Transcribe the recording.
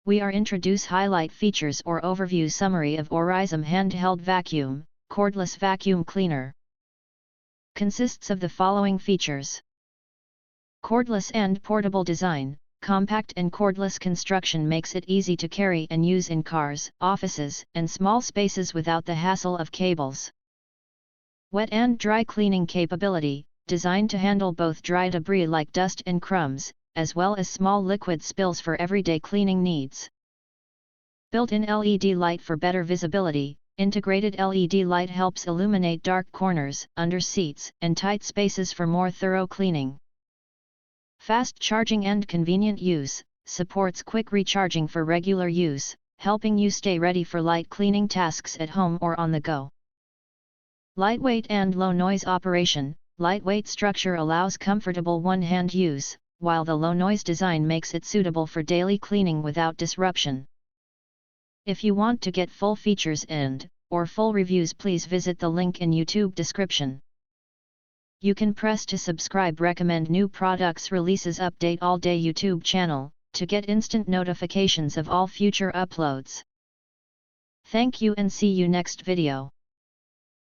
we are introduce highlight features or overview summary of Oryzom Handheld Vacuum, Cordless Vacuum Cleaner. Consists of the following features. Cordless and portable design. Compact and cordless construction makes it easy to carry and use in cars, offices, and small spaces without the hassle of cables. Wet and dry cleaning capability, designed to handle both dry debris like dust and crumbs, as well as small liquid spills for everyday cleaning needs. Built-in LED light for better visibility. Integrated LED light helps illuminate dark corners, under seats, and tight spaces for more thorough cleaning. Fast charging and convenient use, supports quick recharging for regular use, helping you stay ready for light cleaning tasks at home or on the go. Lightweight and low noise operation. Lightweight structure allows comfortable one-hand use, while the low noise design makes it suitable for daily cleaning without disruption. If you want to get full features or full reviews, please visit the link in YouTube description. You can press to subscribe, recommend new products releases, update all day YouTube channel, to get instant notifications of all future uploads. Thank you and see you next video.